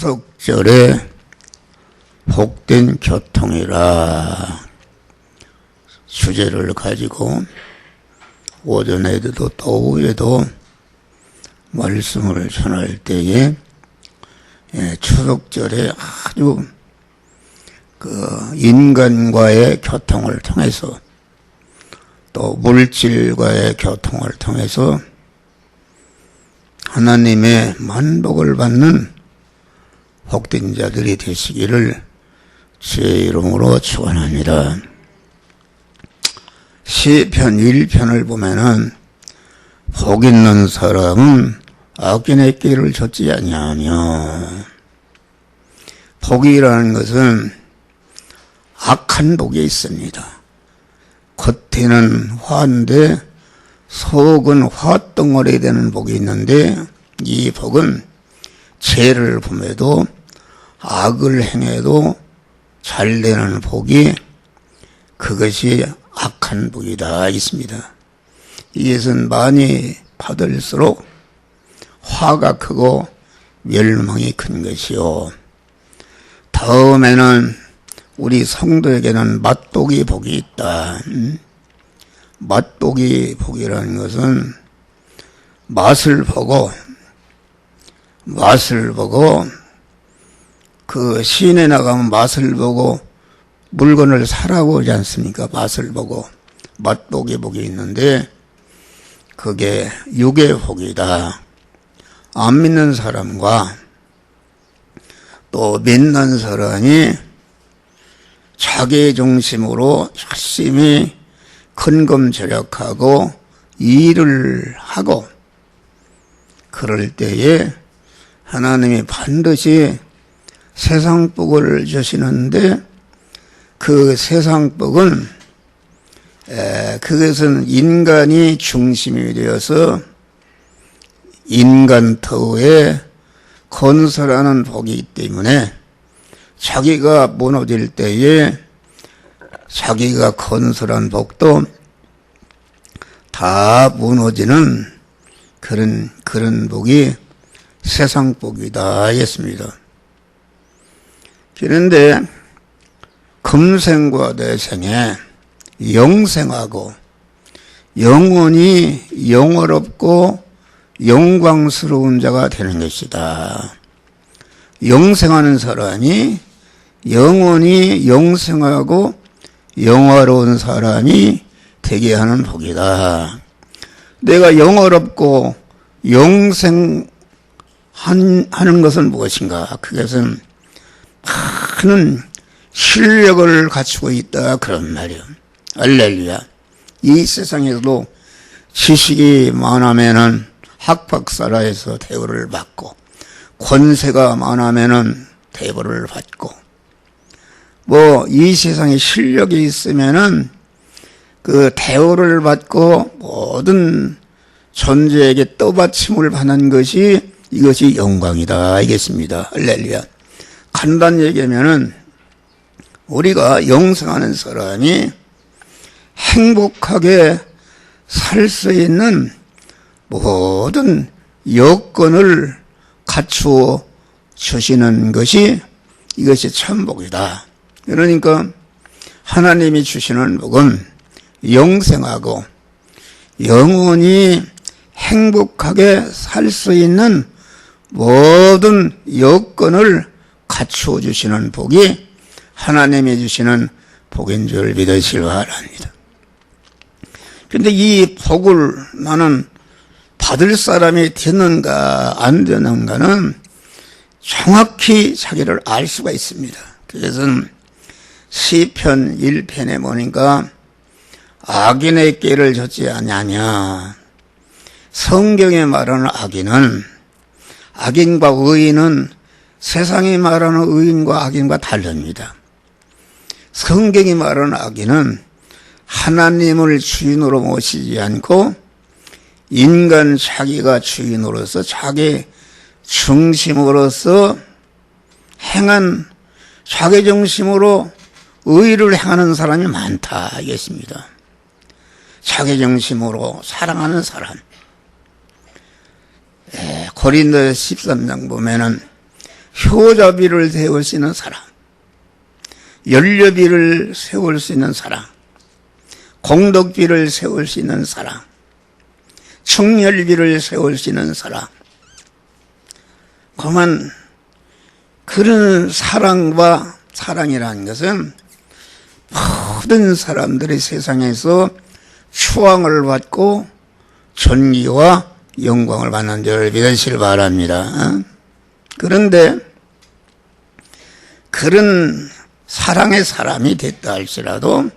추석절에 복된 교통이라 주제를 가지고 오전에도 또 오후에도 말씀을 전할 때에 추석절에 아주 인간과의 교통을 통해서 또 물질과의 교통을 통해서 하나님의 만복을 받는 복된 자들이 되시기를 주의 이름으로 축원합니다. 시편 1편을 보면은 복 있는 사람은 악인의 길을 좇지 아니하며, 복이라는 것은 악한 복이 있습니다. 겉에는 화인데 속은 화덩어리 되는 복이 있는데, 이 복은 죄를 범해도 악을 행해도 잘 되는 복이, 그것이 악한 복이다 있습니다. 이것은 많이 받을수록 화가 크고 멸망이 큰 것이요, 다음에는 우리 성도에게는 맛보기 복이 있다. 맛보기 복이라는 것은 맛을 보고 그 시내 나가면 맛을 보고 물건을 사라고 하지 않습니까? 맛을 보고 맛보기 복이 있는데 그게 육의 복이다. 안 믿는 사람과 또 믿는 사람이 자기 중심으로 열심히 근검절약하고 일을 하고 그럴 때에 하나님이 반드시 세상복을 주시는데, 그 세상복은 그것은 인간이 중심이 되어서 인간 터에 건설하는 복이기 때문에 자기가 무너질 때에 자기가 건설한 복도 다 무너지는 그런 복이 세상 복이다 했습니다. 그런데 금생과 내생에 영생하고 영원히 영원롭고 영광스러운 자가 되는 것이다. 영생하는 사람이 영원히 영생하고 영화로운 사람이 되게 하는 복이다. 내가 영화롭고 영생하는 것은 무엇인가? 그것은 많은 실력을 갖추고 있다, 그런 말이요. 할렐루야. 이 세상에서도 지식이 많으면은 학박사라해서 대우를 받고, 권세가 많으면은 대우를 받고, 이 세상에 실력이 있으면은 그 대우를 받고 모든 존재에게 떠받침을 받는 것이, 이것이 영광이다 알겠습니다. 할렐루야. 간단히 얘기하면은 우리가 영생하는 사람이 행복하게 살 수 있는 모든 여건을 갖추어 주시는 것이, 이것이 천복이다. 그러니까 하나님이 주시는 복은 영생하고 영원히 행복하게 살 수 있는 모든 여건을 갖추어 주시는 복이 하나님이 주시는 복인 줄 믿으시기 바랍니다. 그런데 이 복을 나는 받을 사람이 되는가 안 되는가는 정확히 자기를 알 수가 있습니다. 그래서 시편 1편에 보니까 악인의 길을 좇지 아니하냐. 성경에 말하는 악인과 의인은 세상이 말하는 의인과 악인과 다릅니다. 성경이 말하는 악인은 하나님을 주인으로 모시지 않고 인간 자기가 주인으로서 자기 중심으로서 행한, 자기 중심으로 의를 행하는 사람이 많다 하겠습니다. 자기 중심으로 사랑하는 사람. 고린도 13장 보면은 효자비를 세울 수 있는 사람, 연료비를 세울 수 있는 사람, 공덕비를 세울 수 있는 사람, 청열비를 세울 수 있는 사람, 그만 그런 사랑이라는 것은 모든 사람들이 세상에서 추앙을 받고 존귀와 영광을 받는 줄 믿으시길 바랍니다. 그런데 그런 사랑의 사람이 됐다 할지라도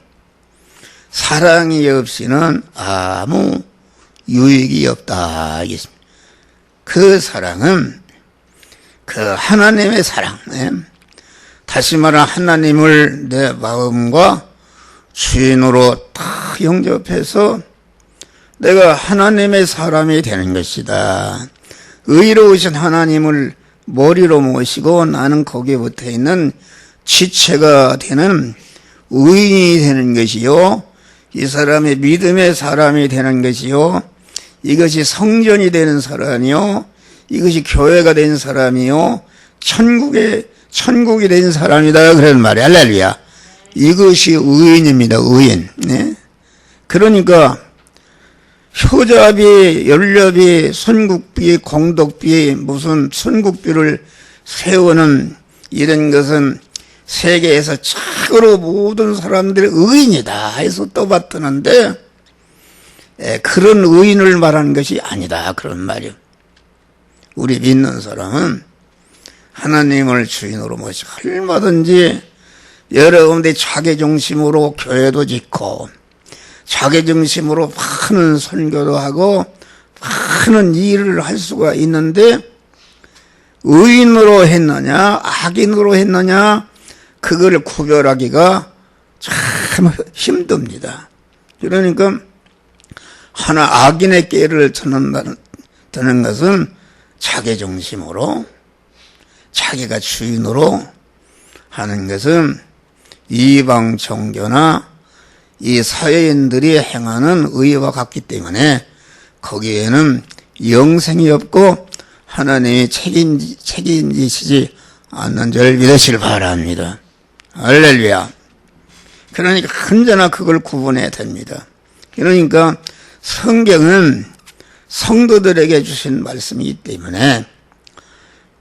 사랑이 없이는 아무 유익이 없다 하겠습니다. 그 사랑은 그 하나님의 사랑, 다시 말해 하나님을 내 마음과 주인으로 딱 영접해서 내가 하나님의 사람이 되는 것이다. 의로우신 하나님을 머리로 모시고 나는 거기에 붙어 있는 지체가 되는 의인이 되는 것이요, 이 사람의 믿음의 사람이 되는 것이요, 이것이 성전이 되는 사람이요, 이것이 교회가 된 사람이요, 천국이 된 사람이다 그런 말이야. 할렐루야. 이것이 의인입니다. 의인. 네? 그러니까 효자비, 연료비, 선국비, 공덕비, 무슨 선국비를 세우는 이런 것은 세계에서 최고로 모든 사람들의 의인이다 해서 떠받드는데, 그런 의인을 말하는 것이 아니다 그런 말이요. 우리 믿는 사람은 하나님을 주인으로 모시고 얼마든지 여러분들이 자기중심으로 교회도 짓고 자기중심으로 많은 선교도 하고 많은 일을 할 수가 있는데, 의인으로 했느냐 악인으로 했느냐 그걸 구별하기가 참 힘듭니다. 그러니까 하나 악인의 깨를 드는 것은 자기중심으로 자기가 주인으로 하는 것은 이방 종교나 이 사회인들이 행하는 의와 같기 때문에 거기에는 영생이 없고 하나님이 책임지시지 않는 줄 믿으시길 바랍니다. 할렐루야. 그러니까 언제나 그걸 구분해야 됩니다. 그러니까 성경은 성도들에게 주신 말씀이기 때문에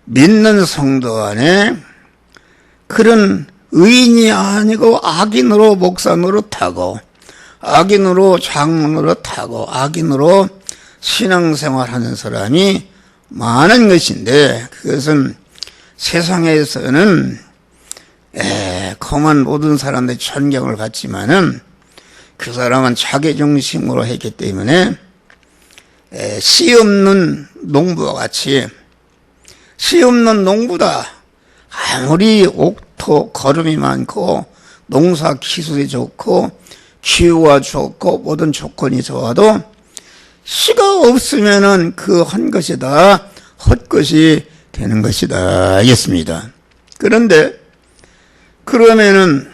믿는 성도 안에 그런 의인이 아니고 악인으로 목사 노릇하고 악인으로 장로 노릇하고 악인으로 신앙생활하는 사람이 많은 것인데, 그것은 세상에서는 그만 모든 사람들이 존경을 받지만은 그 사람은 자기중심으로 했기 때문에 씨 없는 농부와 같이, 씨 없는 농부다 아무리 옥토 거름이 많고 농사 기술이 좋고 기후가 좋고 모든 조건이 좋아도 씨가 없으면은 그 한 것이 다 헛것이 되는 것이다 알겠습니다. 그런데 그러면은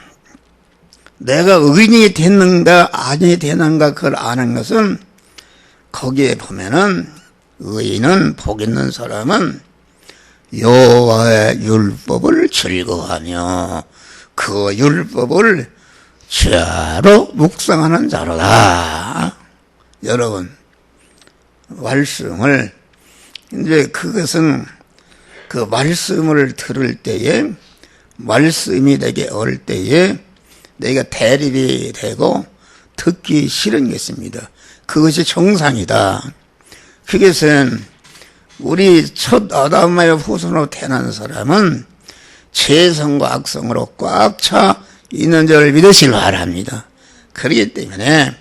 내가 의인이 됐는가 아니 되는가 그걸 아는 것은, 거기에 보면은 의인은 복 있는 사람은 여호와의 율법을 즐거워하며 그 율법을 주야로 묵상하는 자로다. 여러분, 말씀을 이제 그것은 그 말씀을 들을 때에 말씀이 내게 올 때에 내가 대립이 되고 듣기 싫은 것입니다. 그것이 정상이다. 그것은 우리 첫 아담의 후손으로 태어난 사람은 죄성과 악성으로 꽉 차 있는 줄 믿으시길 바랍니다. 그렇기 때문에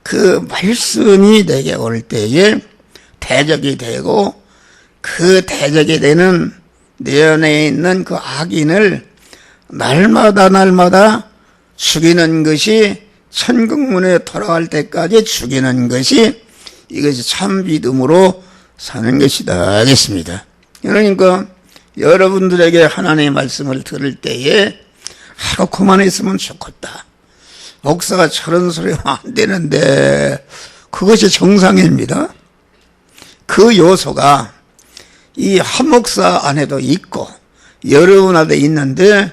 그 말씀이 내게 올 때에 대적이 되고 그 대적이 되는 내 안에 있는 그 악인을 날마다 죽이는 것이, 천국문에 돌아갈 때까지 죽이는 것이, 이것이 참 믿음으로 사는 것이다 하겠습니다. 그러니까 여러분들에게 하나님의 말씀을 들을 때에 그만했으면 좋겠다, 목사가 저런 소리 하면 안 되는데, 그것이 정상입니다. 그 요소가 이 한 목사 안에도 있고 여러분한테 있는데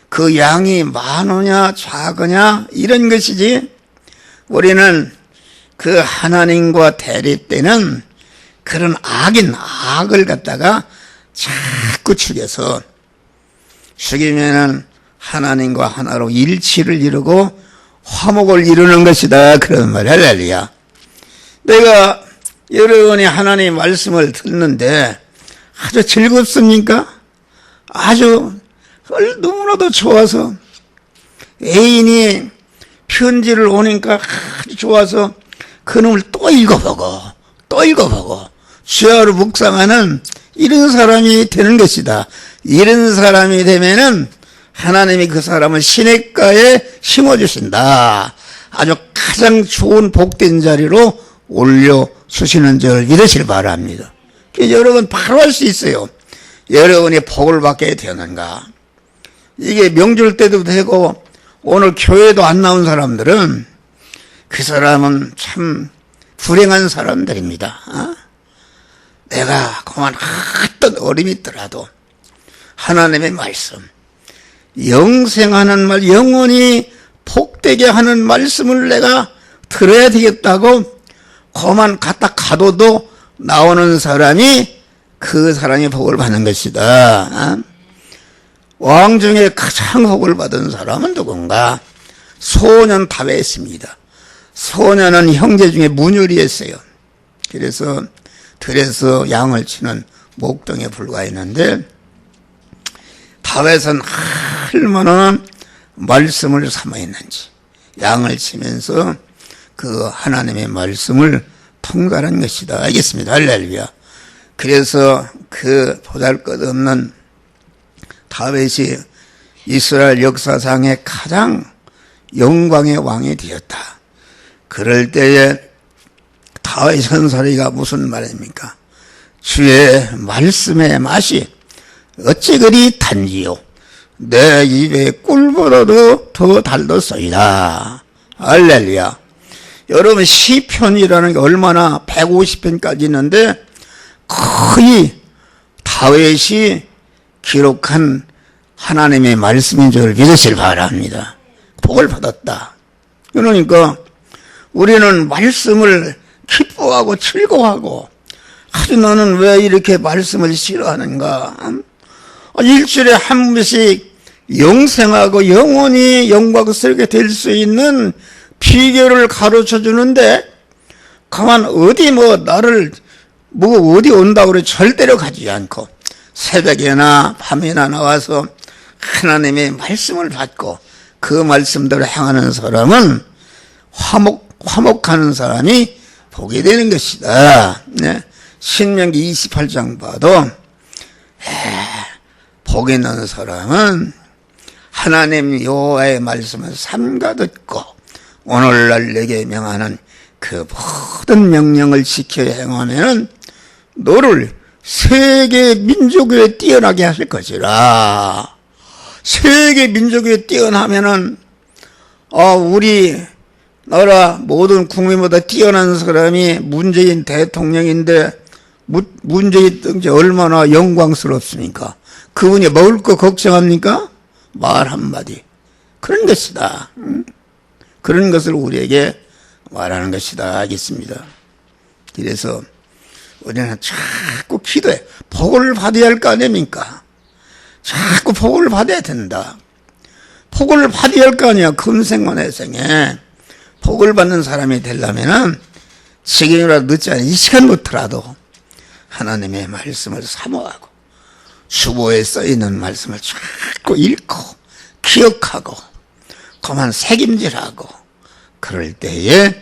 그 양이 많으냐 작으냐 이런 것이지, 우리는 그 하나님과 대립되는 그런 악을 갖다가 자꾸 죽이면은 하나님과 하나로 일치를 이루고 화목을 이루는 것이다, 그런 말. 할렐루야. 내가 여러분이 하나님 말씀을 듣는데 아주 즐겁습니까? 아주 너무나도 좋아서, 애인이 편지를 오니까 아주 좋아서 그놈을 또 읽어보고 주야로 묵상하는 이런 사람이 되는 것이다. 이런 사람이 되면은 하나님이 그 사람을 시냇가에 심어주신다. 아주 가장 좋은 복된 자리로 올려주시는 줄 믿으시길 바랍니다. 여러분 바로 할 수 있어요. 여러분이 복을 받게 되는가. 이게 명절 때도 되고 오늘 교회도 안 나온 사람들은 그 사람은 참 불행한 사람들입니다. 내가 그만 어떤 어림이 있더라도 하나님의 말씀, 영생하는 말, 영원히 복되게 하는 말씀을 내가 들어야 되겠다고 그만 갖다 가둬도 나오는 사람이 그 사람이 복을 받는 것이다. 왕 중에 가장 복을 받은 사람은 누군가? 소년 다윗입니다. 소년은 형제 중에 문율이었어요. 그래서 들에서 양을 치는 목동에 불과했는데, 다윗은 얼마나 말씀을 삼아했는지, 양을 치면서 그 하나님의 말씀을 통달한 것이다. 알겠습니다. 할렐루야. 그래서 그 보잘것없는 다윗이 이스라엘 역사상의 가장 영광의 왕이 되었다. 그럴 때에 다윗 선사리가 무슨 말입니까? 주의 말씀의 맛이 어찌 그리 단지요, 내 입에 꿀보다도 더 달뒀소이다. 할렐루야. 여러분, 시편이라는 게 얼마나 150편까지 있는데 거의 다윗이 기록한 하나님의 말씀인 줄 믿으시길 바랍니다. 복을 받았다. 그러니까 우리는 말씀을 기뻐하고 즐거워하고, 아주 너는 왜 이렇게 말씀을 싫어하는가? 일주일에 한 번씩 영생하고 영원히 영광스럽게 될 수 있는 비결을 가르쳐 주는데, 가만 어디 나를 어디 온다고 그래 절대로 가지 않고 새벽에나 밤에나 나와서 하나님의 말씀을 받고 그 말씀대로 행하는 사람은 화목하는 사람이 복이 되는 것이다. 네. 신명기 28장 봐도 복 있는 사람은 하나님 여호와의 말씀을 삼가 듣고 오늘날 내게 명하는 그 모든 명령을 지켜 행하면 너를 세계 민족에 뛰어나게 하실 것이라. 세계 민족에 뛰어나면은 우리 나라 모든 국민보다 뛰어난 사람이 문재인 대통령인데, 문재인 등지 얼마나 영광스럽습니까? 그분이 먹을 거 걱정합니까? 말 한마디. 그런 것이다. 그런 것을 우리에게 말하는 것이다. 알겠습니다. 그래서 우리는 자꾸 기도해. 복을 받아야 할 거 아닙니까? 자꾸 복을 받아야 된다. 복을 받아야 할 거 아니야. 금생과 내생에. 복을 받는 사람이 되려면은 지금이라도 늦지 않아 이 시간부터라도 하나님의 말씀을 사모하고 주보에 써있는 말씀을 자꾸 읽고 기억하고 그만 새김질하고, 그럴 때에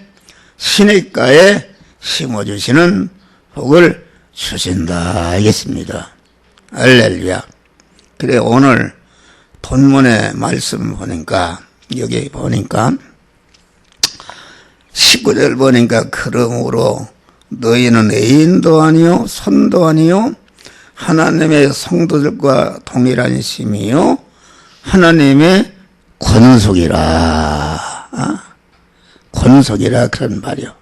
시냇가에 심어주시는 복을 주신다. 알겠습니다. 할렐루야. 그래, 오늘 본문의 말씀 보니까, 여기 보니까 19절 보니까, 그러므로 너희는 애인도 아니요 손도 아니요 하나님의 성도들과 동일한 심이요 하나님의 권속이라. 권속이라 그런 말이요.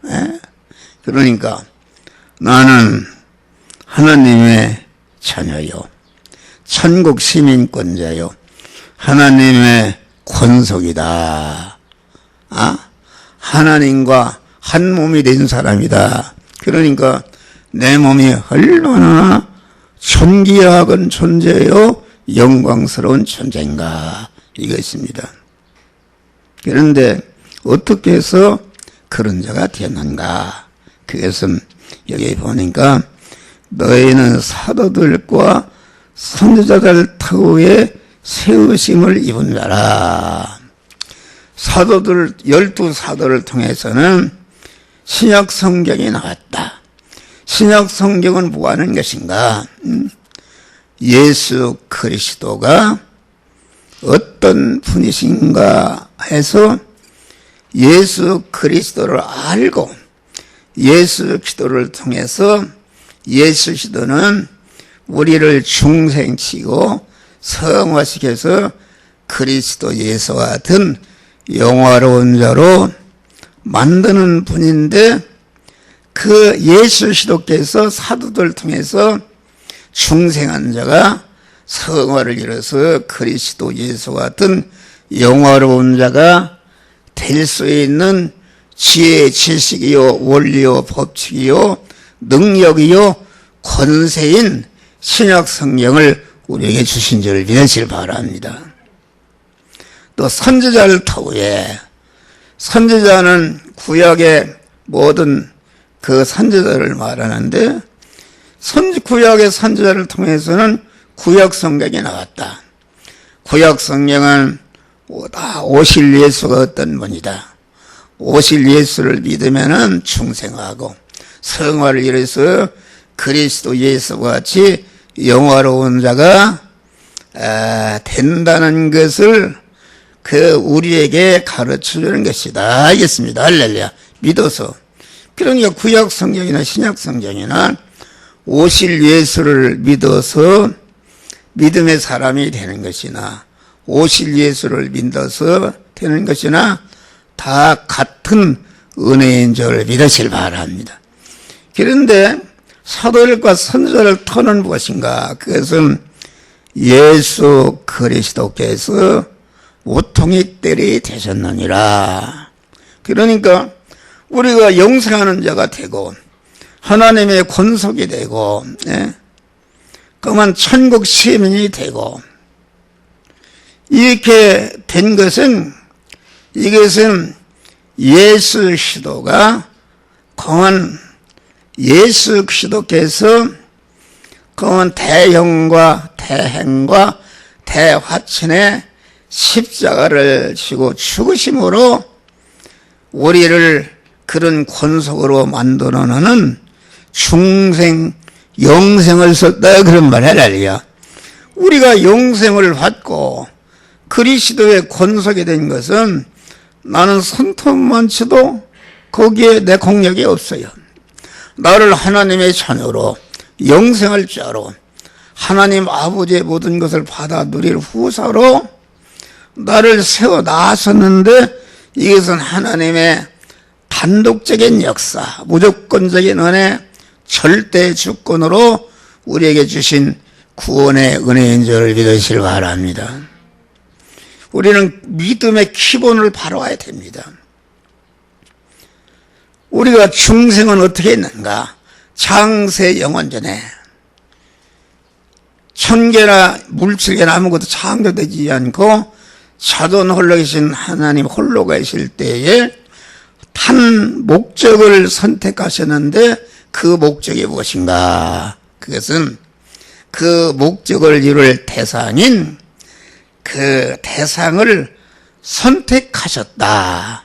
그러니까 나는 하나님의 자녀요, 천국 시민권자요. 하나님의 권속이다. 하나님과 한 몸이 된 사람이다. 그러니까 내 몸이 얼마나 존귀하건 존재요 영광스러운 존재인가 이것입니다. 그런데 어떻게 해서 그런 자가 되었는가? 그것은 여기 보니까 너희는 사도들과 선지자들 터에 세우심을 입은 자라. 사도들 12사도를 통해서는 신약 성경이 나왔다. 신약 성경은 뭐 하는 것인가? 예수 그리스도가 어떤 분이신가 해서 예수 그리스도를 알고 예수 그리스도를 통해서 예수 그리스도는 우리를 중생시키고 성화시켜서 그리스도 예수와 같은 영화로운 자로 만드는 분인데 그 예수 그리스도께서 사도들 통해서 중생한 자가 성화를 이뤄서 그리스도 예수와 같은 영화로운 자가 될 수 있는 지혜, 지식이요, 원리요, 법칙이요, 능력이요, 권세인 신약 성경을 우리에게 주신 줄을 믿으시길 바랍니다. 또 선지자를 터에 선지자는 구약의 모든 그 선지자를 말하는데 구약의 선지자를 통해서는 구약 성경이 나왔다. 구약 성경은 다 오실 예수가 어떤 분이다. 오실 예수를 믿으면은 중생하고 성화를 이뤄서 그리스도 예수와 같이 영화로운 자가 된다는 것을 우리에게 가르쳐 주는 것이다. 알겠습니다. 할렐루야. 믿어서. 그러니까 구약 성경이나 신약 성경이나 오실 예수를 믿어서 믿음의 사람이 되는 것이나 오실 예수를 믿어서 되는 것이나 다 같은 은혜인 줄 믿으시길 바랍니다. 그런데 사도들과 선지자를 터는 무엇인가? 그것은 예수 그리스도께서 우통이 떼리 되셨느니라. 그러니까 우리가 영생하는 자가 되고 하나님의 권속이 되고 그만 천국 시민이 되고 이렇게 된 것은 이것은 예수 그리스도가 공한 예수 그리스도께서 공한 대형과 대행과 대화친의 십자가를 지고 죽으심으로 우리를 그런 권속으로 만들어내는 중생 영생을 썼다 그런 말 해라리야. 우리가 영생을 받고 그리스도의 권속이 된 것은 나는 손톱만 쳐도 거기에 내 공력이 없어요. 나를 하나님의 자녀로 영생할 자로 하나님 아버지의 모든 것을 받아 누릴 후사로 나를 세워 나섰는데 이것은 하나님의 단독적인 역사, 무조건적인 은혜, 절대 주권으로 우리에게 주신 구원의 은혜인 줄 믿으시길 바랍니다. 우리는 믿음의 기본을 바로와야 됩니다. 우리가 중생은 어떻게 했는가? 창세 영원전에 천계나 물질계나 아무것도 창조되지 않고 자존 홀로 계신 하나님 홀로 계실 때에 한 목적을 선택하셨는데 그 목적이 무엇인가? 그것은 그 목적을 이룰 대상인 그 대상을 선택하셨다.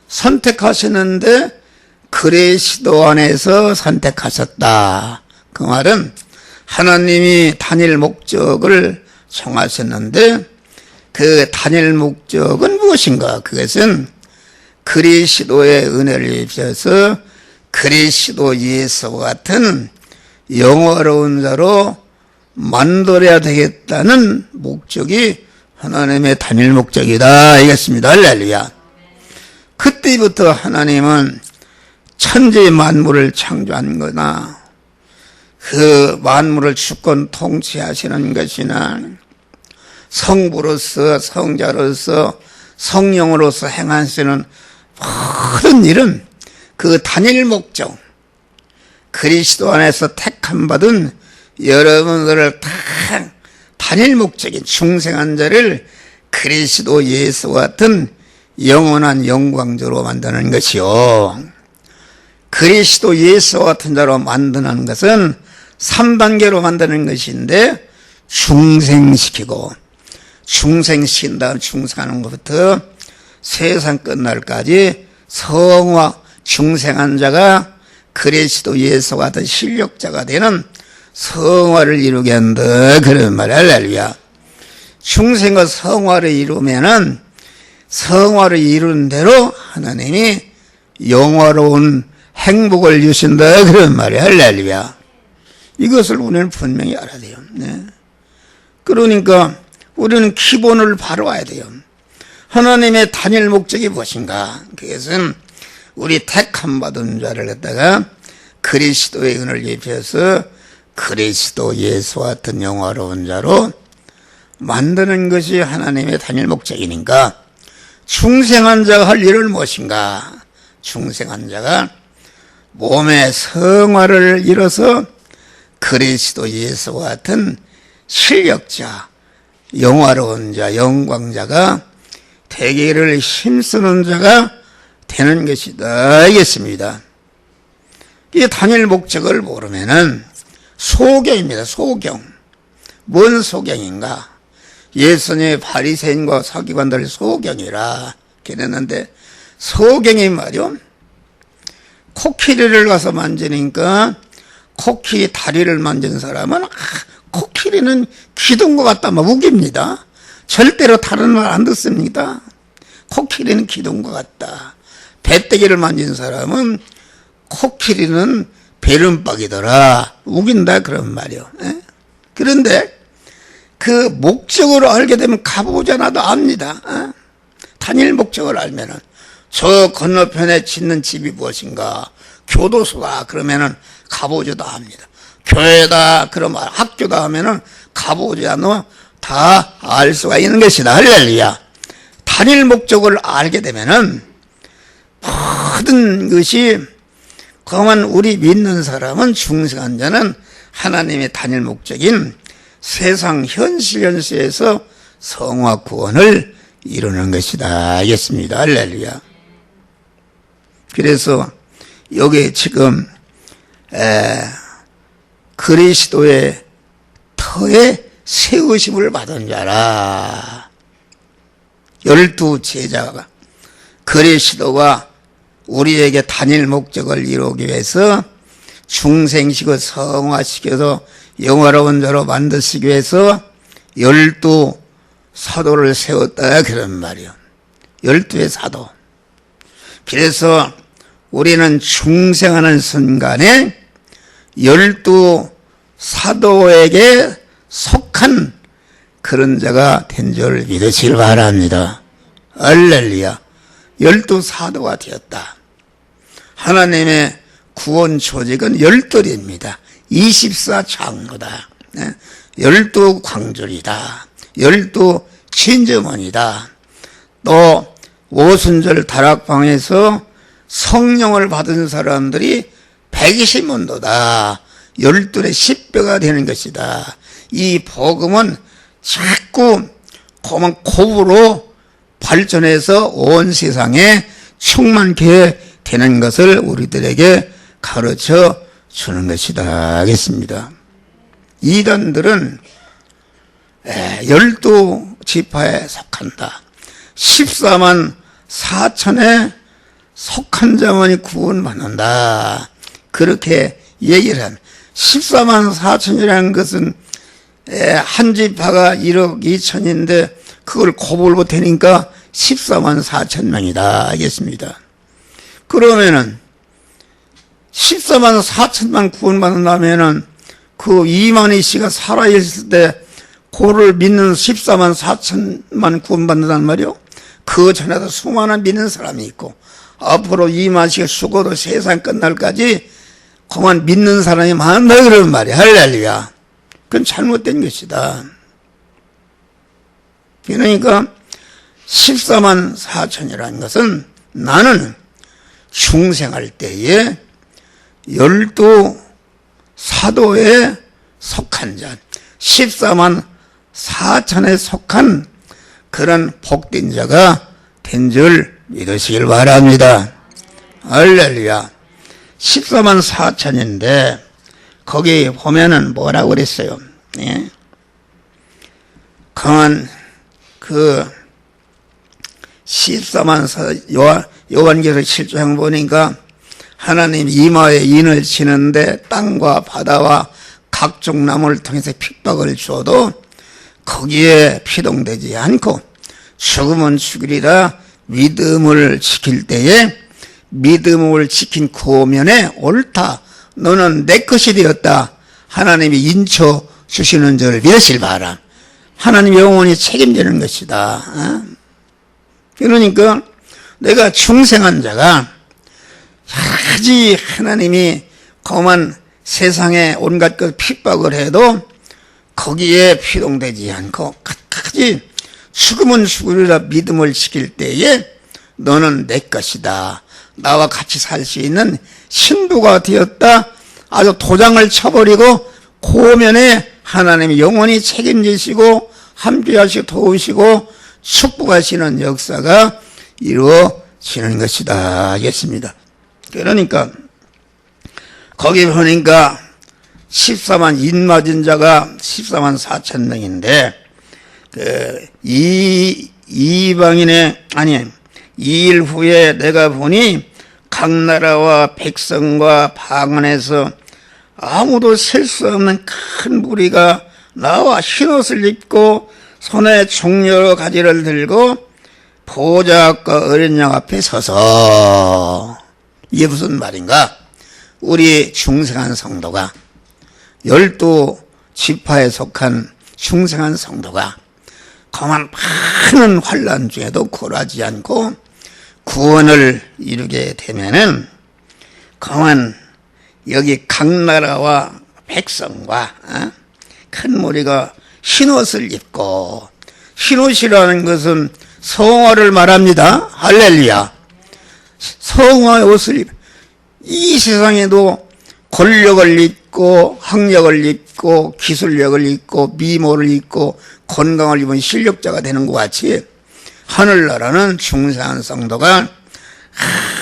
선택하셨는데 그리스도 안에서 선택하셨다. 그 말은 하나님이 단일 목적을 정하셨는데 그 단일 목적은 무엇인가? 그것은 그리스도의 은혜를 입혀서 그리스도 예수와 같은 영화로운 자로 만들어야 되겠다는 목적이 하나님의 단일 목적이다. 알겠습니다. 할렐루야. 그때부터 하나님은 천지 만물을 창조한 거나 그 만물을 주권 통치하시는 것이나 성부로서 성자로서 성령으로서 행하시는 모든 일은 그 단일 목적, 그리스도 안에서 택함 받은 여러분들을 다 단일 목적인 중생한 자를 그리스도 예수와 같은 영원한 영광자로 만드는 것이요. 그리스도 예수와 같은 자로 만드는 것은 3단계로 만드는 것인데, 중생시키고, 중생시킨 다음 중생하는 것부터 세상 끝날까지 성화 중생한 자가 그리스도 예수와 같은 실력자가 되는 성화를 이루게 한다, 그런 말. 할렐루야. 중생과 성화를 이루면은 성화를 이룬 대로 하나님이 영화로운 행복을 주신다, 그런 말이야. 할렐루야. 이것을 우리는 분명히 알아야 돼요. 네. 그러니까 우리는 기본을 바로 와야 돼요. 하나님의 단일 목적이 무엇인가? 그것은 우리 택함 받은 자를 갖다가 그리스도의 은을 입혀서 그리스도 예수와 같은 영화로운 자로 만드는 것이 하나님의 단일 목적이니까, 중생한 자가 할 일은 무엇인가? 중생한 자가 몸의 성화를 이뤄서 그리스도 예수와 같은 실력자, 영화로운 자, 영광자가 되기를 힘쓰는 자가 되는 것이다, 알겠습니다. 이 단일 목적을 모르면은 소경입니다. 소경. 뭔 소경인가? 예수님의 바리새인과 서기관들 소경이라 그랬는데, 소경이 말이요, 코끼리를 가서 만지니까 코끼리 다리를 만진 사람은 코끼리는 기둥 것 같다 막 우깁니다. 절대로 다른 말 안 듣습니다. 코끼리는 기둥 것 같다. 배때기를 만진 사람은 코끼리는 베름박이더라 우긴다, 그런 말이요. 에? 그런데 그 목적을 알게 되면 가보자나도 압니다. 에? 단일 목적을 알면은 저 건너편에 짓는 집이 무엇인가? 교도소다 그러면은 가보지도 합니다. 교회다 그러면, 학교다 하면은 가보지 않으면 다 알 수가 있는 것이다. 할렐루야. 단일 목적을 알게 되면은 모든 것이, 그만 우리 믿는 사람은, 중생한 자는 하나님의 단일 목적인 세상 현실에서 성화 구원을 이루는 것이다. 알겠습니다. 할렐루야. 그래서 여기 지금 그리스도의 터에 세우심을 받은 자라. 12 제자가 그리스도가 우리에게 단일 목적을 이루기 위해서 중생시키고 성화시켜서 영화로운 자로 만드시기 위해서 12 사도를 세웠다, 그런 말이요. 12의 사도. 그래서 우리는 중생하는 순간에 12 사도에게 속한 그런 자가 된 줄 믿으시길 바랍니다. 할렐루야. 12 사도가 되었다. 하나님의 구원 조직은 12입니다. 24 장로다. 12 광절이다. 12 친정원이다. 또 오순절 다락방에서 성령을 받은 사람들이 120문도다. 12의 10배가 되는 것이다. 이 복음은 자꾸 그만 곱으로 발전해서 온 세상에 충만케 되는 것을 우리들에게 가르쳐 주는 것이다. 알겠습니다. 이단들은 12 지파에 속한다. 14만 4천에 속한 자만이 구원받는다. 그렇게 얘기를 합니다. 14만 4천이라는 것은 한 지파가 1억 2천인데 그걸 곱을 못하니까 14만 4천 명이다. 알겠습니다. 그러면은 14만 4천만 구원받는다면은 그 이만희 씨가 살아있을 때 그를 믿는 14만 4천만 구원받는단 말이요. 그 전에도 수많은 믿는 사람이 있고 앞으로 이만희 씨가 죽어도 세상 끝날까지 그만 믿는 사람이 많다 그러는 말이야. 할렐루야. 그건 잘못된 것이다. 그러니까 14만 4천이라는 것은 나는 중생할 때에 12 사도에 속한 자, 14만 4천에 속한 그런 복된 자가 된 줄 믿으시길 바랍니다. 할렐루야. 14만 4천인데 거기 보면은 뭐라고 그랬어요? 예? 강한 그 14만 요한계시록 7장 보니까 하나님 이마에 인을 치는데 땅과 바다와 각종 나무를 통해서 핍박을 줘도 거기에 피동되지 않고 죽으면 죽으리라 믿음을 지킬 때에 믿음을 지킨 고면에 옳다. 너는 내 것이 되었다. 하나님이 인쳐 주시는 줄 믿으실 바라. 하나님 영원히 책임지는 것이다. 그러니까 내가 중생한 자가 여러 가지 하나님이 거만 세상에 온갖 것 핍박을 해도 거기에 피동되지 않고 끝까지 죽으면 죽으리라 믿음을 지킬 때에 너는 내 것이다. 나와 같이 살 수 있는 신부가 되었다. 아주 도장을 쳐버리고 고면에 하나님이 영원히 책임지시고 함께하시고 도우시고 축복하시는 역사가 이루어지는 것이다 하겠습니다. 그러니까 거기 보니까 14만 인 맞은 자가 14만 4천 명인데 이방인의 아니 2일 후에 내가 보니 각 나라와 백성과 방언에서 아무도 셀 수 없는 큰 무리가 나와 흰옷을 입고 손에 종 여러 가지를 들고 보좌 앞과 어린 양 앞에 서서 이게 무슨 말인가? 우리 중생한 성도가 12지파에 속한 중생한 성도가 그만 많은 환난 중에도 굴하지 않고 구원을 이루게 되면은 그만 여기 각 나라와 백성과 큰 무리가 흰옷을 입고 흰옷이라는 것은 성화를 말합니다. 할렐루야. 성화의 옷을 이 세상에도 권력을 입고 학력을 입고 기술력을 입고 미모를 입고 건강을 입은 실력자가 되는 것 같이 하늘나라는 중생한 성도가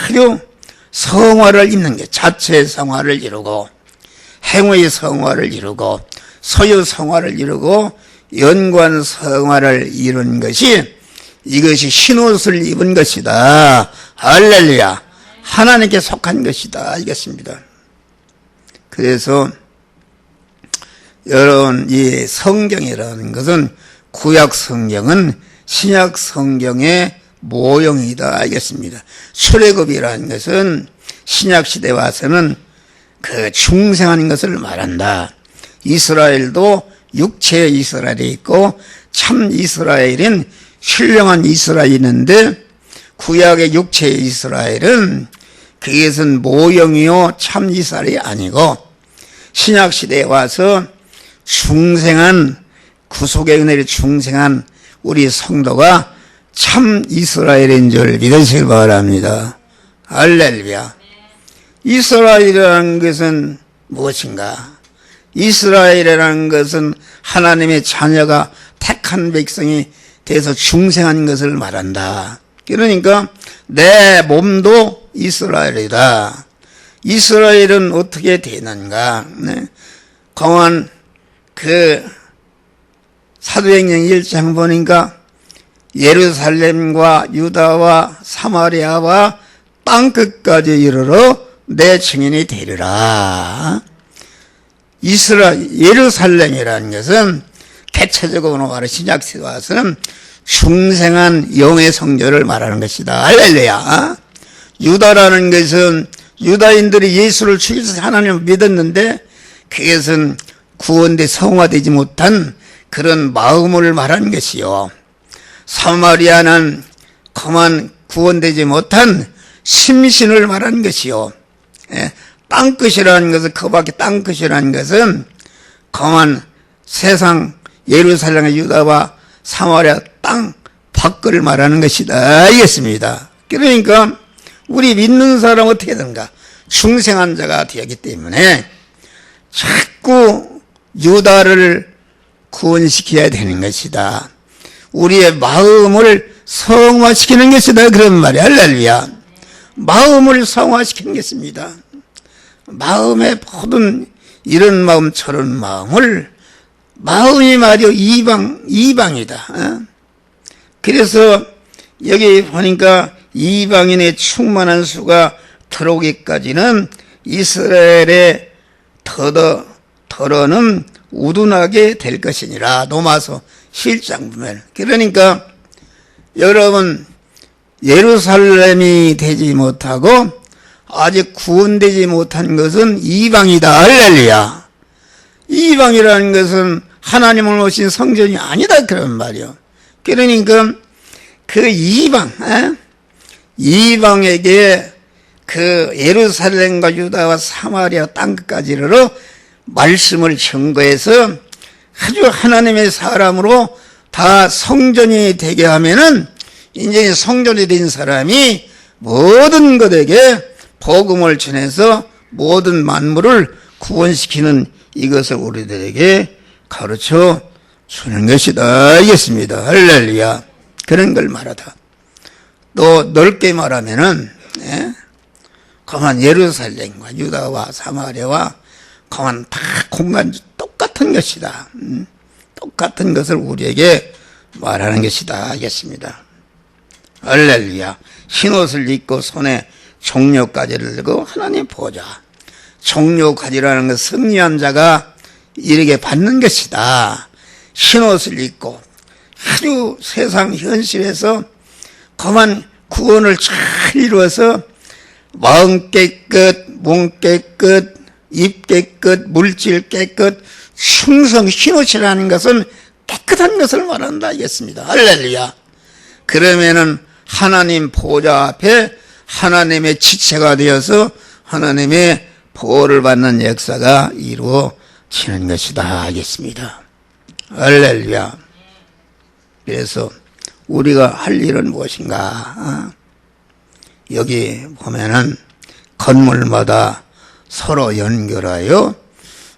아주 성화를 입는 게 자체의 성화를 이루고 행위의 성화를 이루고 소유 성화를 이루고 연관 성화를 이룬 것이 이것이 흰옷을 입은 것이다. 할렐루야. 하나님께 속한 것이다. 알겠습니다. 그래서 여러분 이 성경이라는 것은 구약 성경은 신약 성경의 모형이다. 알겠습니다. 출애굽이라는 것은 신약 시대에 와서는 그 중생한 것을 말한다. 이스라엘도 육체의 이스라엘이 있고 참 이스라엘은 신령한 이스라엘이 있는데 구약의 육체의 이스라엘은 그것은 모형이요 참 이스라엘이 아니고 신약 시대에 와서 중생한 구속의 은혜를 중생한 우리 성도가 참 이스라엘인 줄 믿으시길 바랍니다. 할렐루야. 이스라엘이라는 것은 무엇인가? 이스라엘이라는 것은 하나님의 자녀가 택한 백성이 돼서 중생한 것을 말한다. 그러니까 내 몸도 이스라엘이다. 이스라엘은 어떻게 되는가? 공안 그 사도행전 1장 보니까 예루살렘과 유다와 사마리아와 땅끝까지 이르러 내 증인이 되리라. 예루살렘이라는 것은 개체적으로 말하는 신약시대 와서는 중생한 영의 성전을 말하는 것이다. 할렐루야. 유다라는 것은 유다인들이 예수를 죽이셔서 하나님을 믿었는데 그것은 구원돼 성화되지 못한 그런 마음을 말하는 것이요. 사마리아는 그만 구원되지 못한 심신을 말하는 것이요. 땅끝이라는 것은, 그 밖에 땅끝이라는 것은 거만 세상 예루살렘의 유다와 사마리아 땅 밖을 말하는 것이다. 알겠습니다. 그러니까 우리 믿는 사람은 어떻게 되는가? 중생한 자가 되었기 때문에 자꾸 유다를 구원시켜야 되는 것이다. 우리의 마음을 성화시키는 것이다. 그런 말이야. 할렐루야. 마음을 성화시키는 것입니다. 마음의 모든 이런 마음 저런 마음을, 마음이 말이요 이방이다. 그래서 여기 보니까 이방인의 충만한 수가 들어오기까지는 이스라엘의 더러는 우둔하게 될 것이니라. 로마서 7장 보면. 그러니까 여러분, 예루살렘이 되지 못하고 아직 구원되지 못한 것은 이방이다. 할렐루야. 이방이라는 것은 하나님을 모신 성전이 아니다. 그런 말이요. 그러니까 그 이방에게 그 예루살렘과 유다와 사마리아 땅끝까지로 말씀을 증거해서 아주 하나님의 사람으로 다 성전이 되게 하면은 이제 성전이 된 사람이 모든 것에게 복음을 전해서 모든 만물을 구원시키는 이것을 우리들에게 가르쳐 주는 것이다. 알겠습니다. 할렐루야. 그런 걸 말하다. 또 넓게 말하면은 가만 예루살렘과 유다와 사마리아와 가만 다 공간 똑같은 것이다. 똑같은 것을 우리에게 말하는 것이다. 알겠습니다. 할렐루야. 흰옷을 입고 손에 종려가지를 들고 하나님 보좌. 종려가지라는 것 승리한 자가 이렇게 받는 것이다. 흰옷을 입고 아주 세상 현실에서 그만 구원을 잘 이루어서 마음 깨끗, 몸 깨끗, 입 깨끗, 물질 깨끗, 충성 흰옷이라는 것은 깨끗한 것을 말한다. 알겠습니다. 할렐루야. 그러면은 하나님 보좌 앞에 하나님의 지체가 되어서 하나님의 보호를 받는 역사가 이루어지는 것이다. 알겠습니다. 할렐루야. 그래서 우리가 할 일은 무엇인가? 여기 보면은 건물마다 서로 연결하여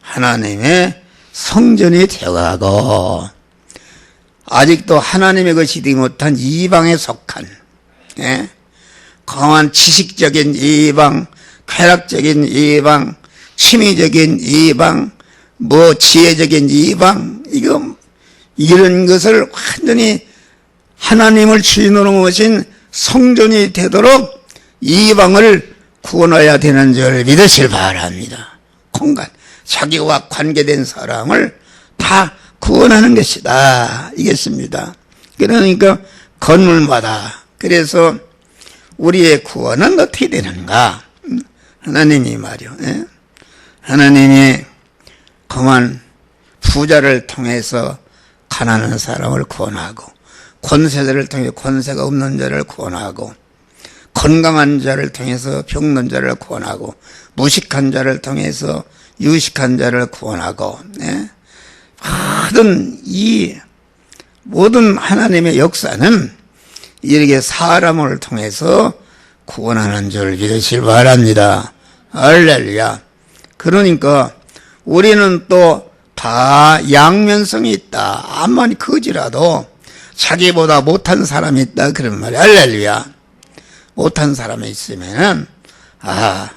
하나님의 성전이 되어가고 아직도 하나님의 것이 되지 못한 이방에 속한 강한 지식적인 이방, 쾌락적인 이방, 취미적인 이방, 지혜적인 이방, 이런 것을 완전히 하나님을 주인으로 모신 성전이 되도록 이방을 구원해야 되는 줄 믿으실 바랍니다. 공간, 자기와 관계된 사람을 다 구원하는 것이다. 이겠습니다. 그러니까 건물마다. 그래서 우리의 구원은 어떻게 되는가? 하나님이 말이요. 하나님이 그만 부자를 통해서 가난한 사람을 구원하고 권세자를 통해 권세가 없는 자를 구원하고 건강한 자를 통해서 병든 자를 구원하고 무식한 자를 통해서 유식한 자를 구원하고 모든 하나님의 역사는 이렇게 사람을 통해서 구원하는 줄 믿으실 바랍니다. 할렐루야. 그러니까 우리는 또 다 양면성이 있다. 암만 거지라도 자기보다 못한 사람이 있다. 그런 말이야. 할렐루야. 못한 사람이 있으면은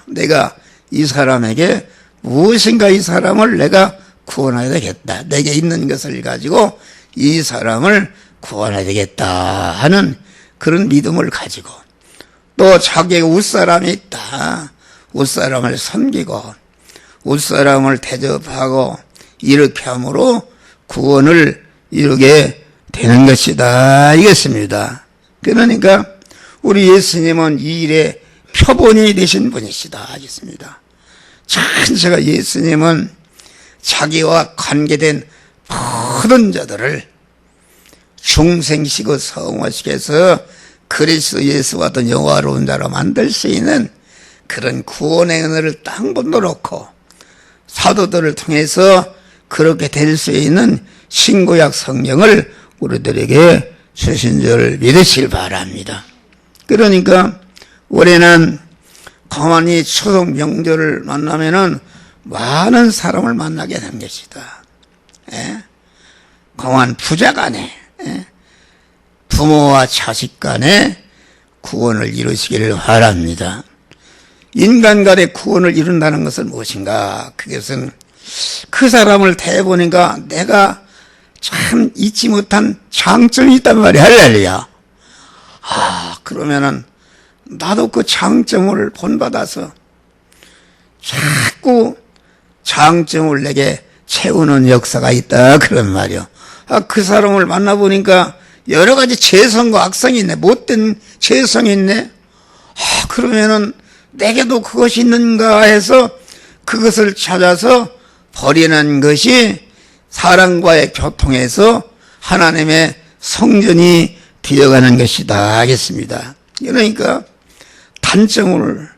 내가 이 사람에게 무엇인가 이 사람을 내가 구원해야 되겠다. 내게 있는 것을 가지고 이 사람을 구원해야 되겠다 하는 그런 믿음을 가지고 또 자기가 웃사람이 있다. 웃사람을 섬기고 웃사람을 대접하고 이렇게 함으로 구원을 이루게 되는 것이다. 알겠습니다. 그러니까 우리 예수님은 이 일의 표본이 되신 분이시다. 알겠습니다. 전체가 예수님은 자기와 관계된 모든 자들을 중생시고 성화시켜서 그리스도 예수와 같은 영화로운 자로 만들 수 있는 그런 구원의 은혜를 딱 한 번도 놓고 사도들을 통해서 그렇게 될 수 있는 신구약 성경을 우리들에게 주신 줄 믿으시길 바랍니다. 그러니까 올해는 가만히 추석 명절을 만나면은 많은 사람을 만나게 된 것이다. 가만 부자 간에, 부모와 자식 간에 구원을 이루시기를 바랍니다. 인간 간의 구원을 이룬다는 것은 무엇인가? 그것은 그 사람을 대해보니까 내가 참 잊지 못한 장점이 있단 말이야. 할렐루야. 그러면은 나도 그 장점을 본받아서 자꾸 장점을 내게 채우는 역사가 있다. 그런 말이요. 그 사람을 만나보니까 여러 가지 죄성과 악성이 있네. 못된 죄성이 있네. 그러면은 내게도 그것이 있는가 해서 그것을 찾아서 버리는 것이 사랑과의 교통에서 하나님의 성전이 되어가는 것이다 하겠습니다. 그러니까 단점을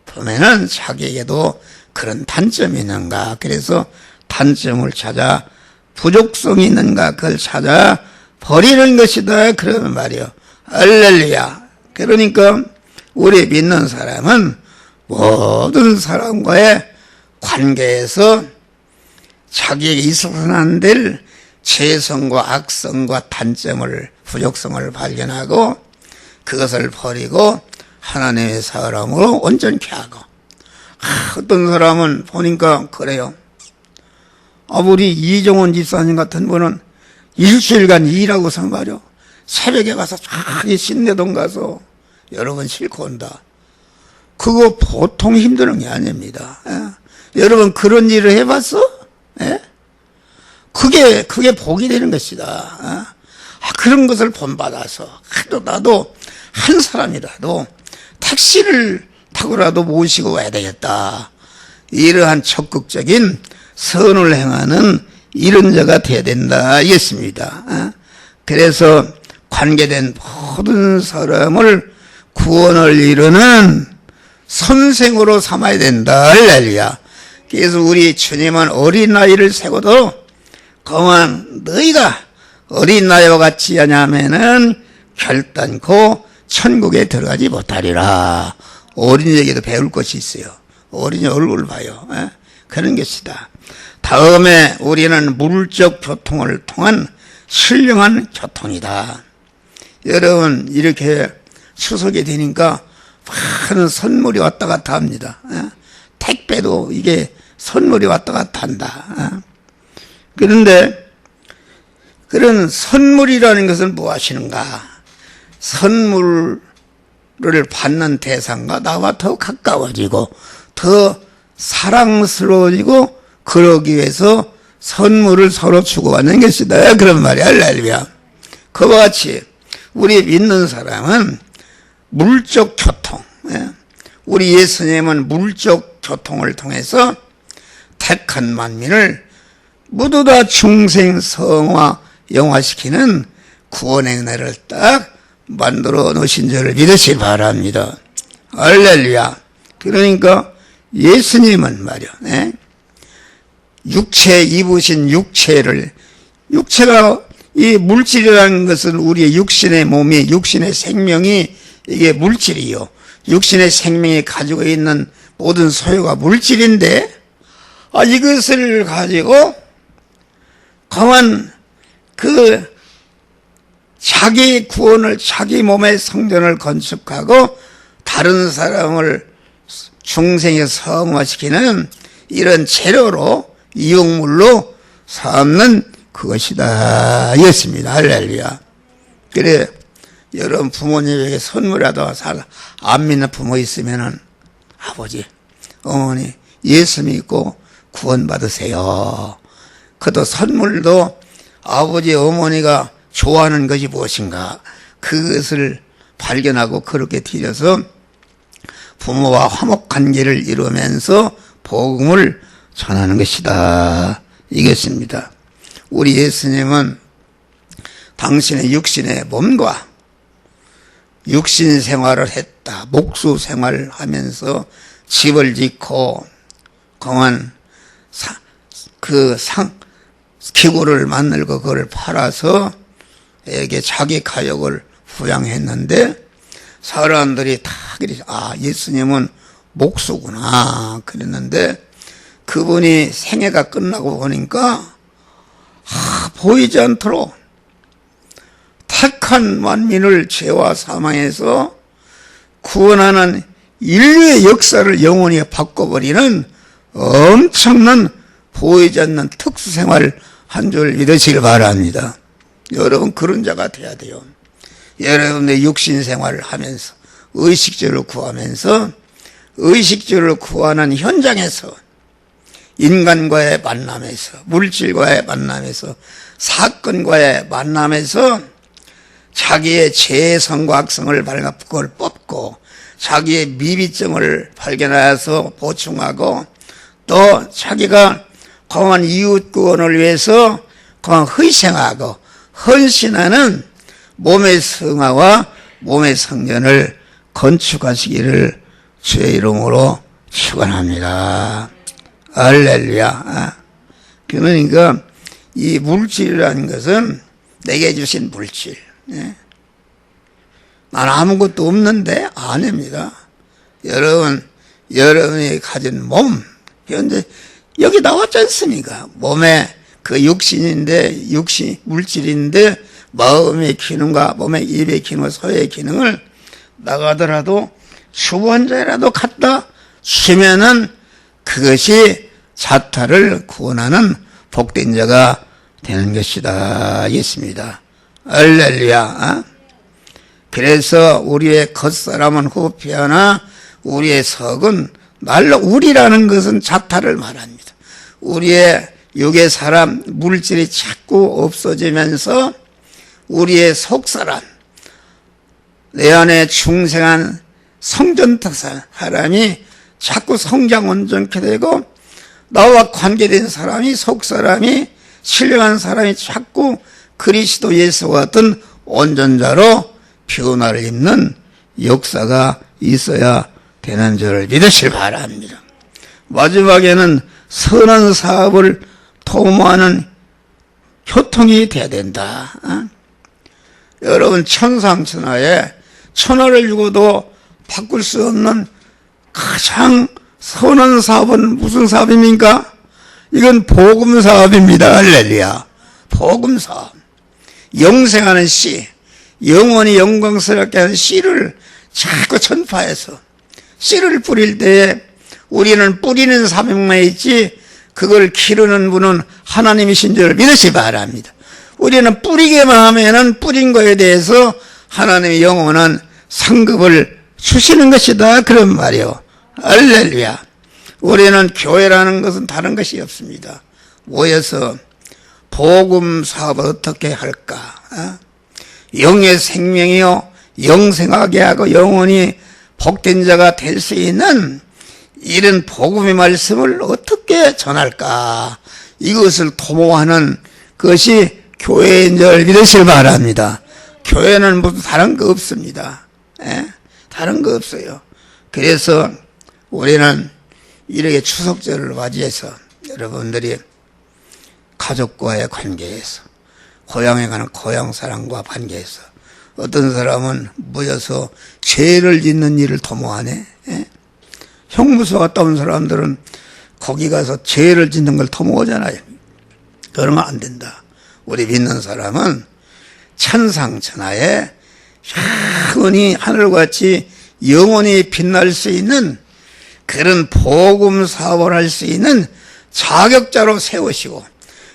보면은 자기에게도 그런 단점이 있는가, 그래서 단점을 찾아 부족성이 있는가 그걸 찾아 버리는 것이다 그러는 말이요. 할렐루야. 그러니까 우리 믿는 사람은 모든 사람과의 관계에서 자기에게 있어서는 안 될 죄성과 악성과 단점을, 부족성을 발견하고 그것을 버리고 하나님의 사람으로 온전케 하고. 어떤 사람은 보니까 그래요. 우리 이종원 집사님 같은 분은 일주일간 일하고서 말이요, 새벽에 가서 자기 신내동 가서 여러 번 싣고 온다. 그거 보통 힘드는 게 아닙니다. 여러분 그런 일을 해봤어? 그게 복이 되는 것이다. 그런 것을 본받아서 나도 한 사람이라도 택시를 타고라도 모시고 와야 되겠다. 이러한 적극적인 선을 행하는 이런 자가 되어야 된다 이겠습니다. 그래서 관계된 모든 사람을 구원을 이루는 선생으로 삼아야 된다. 할렐루야. 그래서 우리 주님은 어린 나이를 세고도 그만 너희가 어린 나이와 같지 않으면은 결단코 천국에 들어가지 못하리라. 어린이에게도 배울 것이 있어요. 어린이 얼굴을 봐요. 그런 것이다. 다음에 우리는 물적 교통을 통한 신령한 교통이다. 여러분 이렇게 추석이 되니까 많은 선물이 왔다 갔다 합니다. 택배도 이게 선물이 왔다 갔다 한다. 그런데 그런 선물이라는 것은 무엇이는가? 선물을 받는 대상과 나와 더 가까워지고 더 사랑스러워지고 그러기 위해서 선물을 서로 주고받는 것이다. 그런 말이야. 할렐루야. 그와 같이 우리 믿는 사람은 물적 교통, 우리 예수님은 물적 교통을 통해서 택한 만민을 모두 다 중생 성화 영화시키는 구원의 은혜를 딱 만들어 놓으신 줄을 믿으시기 바랍니다. 할렐루야. 그러니까 예수님은 말이야, 육체 입으신 육체가 이 물질이라는 것은 우리의 육신의 몸이, 육신의 생명이 이게 물질이요. 육신의 생명이 가지고 있는 모든 소유가 물질인데, 이것을 가지고 가만 자기 구원을, 자기 몸의 성전을 건축하고 다른 사람을 중생에 성화시키는 이런 재료로, 이용물로 삼는 그것이다 이었습니다. 할렐루야. 그래, 여러분 부모님에게 선물이라도 안 믿는 부모 있으면은 아버지, 어머니 예수 믿고 구원 받으세요. 그것도 선물도 아버지, 어머니가 좋아하는 것이 무엇인가, 그것을 발견하고 그렇게 드려서 부모와 화목관계를 이루면서 복음을 전하는 것이다 이것입니다. 우리 예수님은 당신의 육신의 몸과 육신 생활을 했다. 목수 생활을 하면서 집을 짓고 공한 기구를 만들고 그걸 팔아서 에게 자기 가족을 부양했는데 사람들이 다 그랬어. 아, 예수님은 목수구나 그랬는데 그분이 생애가 끝나고 보니까 보이지 않도록 택한 만민을 죄와 사망에서 구원하는 인류의 역사를 영원히 바꿔버리는 엄청난 보이지 않는 특수생활을 한 줄 믿으시길 바랍니다. 여러분 그런 자가 돼야 돼요. 여러분의 육신생활을 하면서 의식주를 구하면서 의식주를 구하는 현장에서 인간과의 만남에서 물질과의 만남에서 사건과의 만남에서 자기의 재성과 악성을 그걸 뽑고 자기의 미비점을 발견하여서 보충하고 또 자기가 공한 이웃 구원을 위해서 공한 희생하고 헌신하는 몸의 성화와 몸의 성전을 건축하시기를 주의 이름으로 축원합니다. 할렐루야. 그러니까 이 물질이라는 것은 내게 주신 물질. 난 아무것도 없는데 아닙니다. 여러분이 가진 몸, 현재 여기 나왔지 않습니까? 몸에 그 육신인데, 물질인데, 마음의 기능과 몸의 입의 기능과 소의 기능을 나가더라도 주번자라도 갖다 주면은 그것이 자타를 구원하는 복된 자가 되는 것이다. 있습니다. 할렐루야. 그래서 우리의 겉사람은 후피하나 우리의 석은 날로 우리라는 것은 자타를 말합니다. 우리의 육의 사람 물질이 자꾸 없어지면서 우리의 속사람 내 안에 중생한 성전탁사 사람이 자꾸 성장 온전케 되고 나와 관계된 사람이 속사람이 신령한 사람이 자꾸 그리스도 예수와 같은 온전자로 변화를 입는 역사가 있어야 되는 줄을 믿으시길 바랍니다. 마지막에는 선한 사업을 도모하는 교통이 돼야 된다. 여러분 천상천하에 천하를 주고도 바꿀 수 없는 가장 선한 사업은 무슨 사업입니까? 이건 복음사업입니다. 할렐루야. 복음사업. 영생하는 씨, 영원히 영광스럽게 하는 씨를 자꾸 전파해서 씨를 뿌릴 때에 우리는 뿌리는 사명만 있지 그걸 기르는 분은 하나님이신 줄 믿으시 바랍니다. 우리는 뿌리게만 하면은 뿌린 거에 대해서 하나님의 영원한 상급을 주시는 것이다. 그런 말이요. 할렐루야. 우리는 교회라는 것은 다른 것이 없습니다. 모여서 복음 사업을 어떻게 할까? 영의 생명이요 영생하게 하고 영원히 복된 자가 될 수 있는 이런 복음의 말씀을 어떻게 전할까? 이것을 도모하는 것이 교회인 줄 믿으시길 바랍니다. 교회는 무슨 다른 거 없습니다. 다른 거 없어요. 그래서 우리는 이렇게 추석절을 맞이해서 여러분들이 가족과의 관계에서 고향에 가는 고향 사람과 관계에서 어떤 사람은 모여서 죄를 짓는 일을 도모하네. 형무소 갔다 온 사람들은 거기 가서 죄를 짓는 걸 도모하잖아요. 그러면 안 된다. 우리 믿는 사람은 천상천하에 영원히 하늘같이 영원히 빛날 수 있는 그런 복음 사업을 할 수 있는 자격자로 세우시고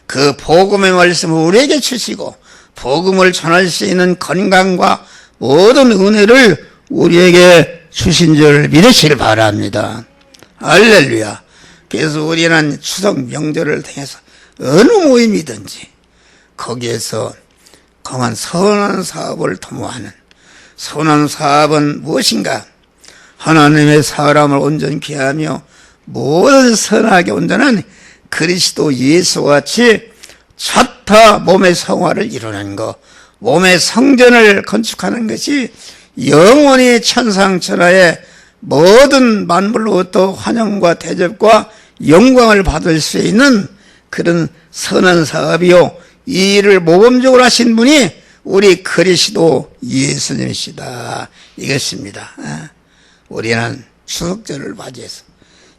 그 복음의 말씀을 우리에게 주시고 복음을 전할 수 있는 건강과 모든 은혜를 우리에게 주신 줄 믿으시길 바랍니다. 할렐루야. 그래서 우리는 추석 명절을 통해서 어느 모임이든지 거기에서 강한 선한 사업을 도모하는 선한 사업은 무엇인가? 하나님의 사람을 온전케 하며 모든 선하게 온전한 그리스도 예수와 같이 자타 몸의 성화를 이루는 것, 몸의 성전을 건축하는 것이 영원히 천상천하에 모든 만물로부터 환영과 대접과 영광을 받을 수 있는 그런 선한 사업이요, 이 일을 모범적으로 하신 분이 우리 그리스도 예수님이시다, 이것입니다. 우리는 추석절을 맞이해서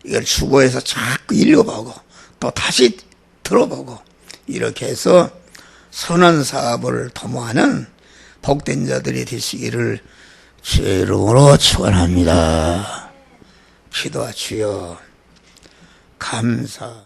이걸 추구해서 자꾸 읽어보고 또 다시 들어보고 이렇게 해서 선한 사업을 도모하는 복된 자들이 되시기를 주의 이름으로 축원합니다. 기도하 주여 감사.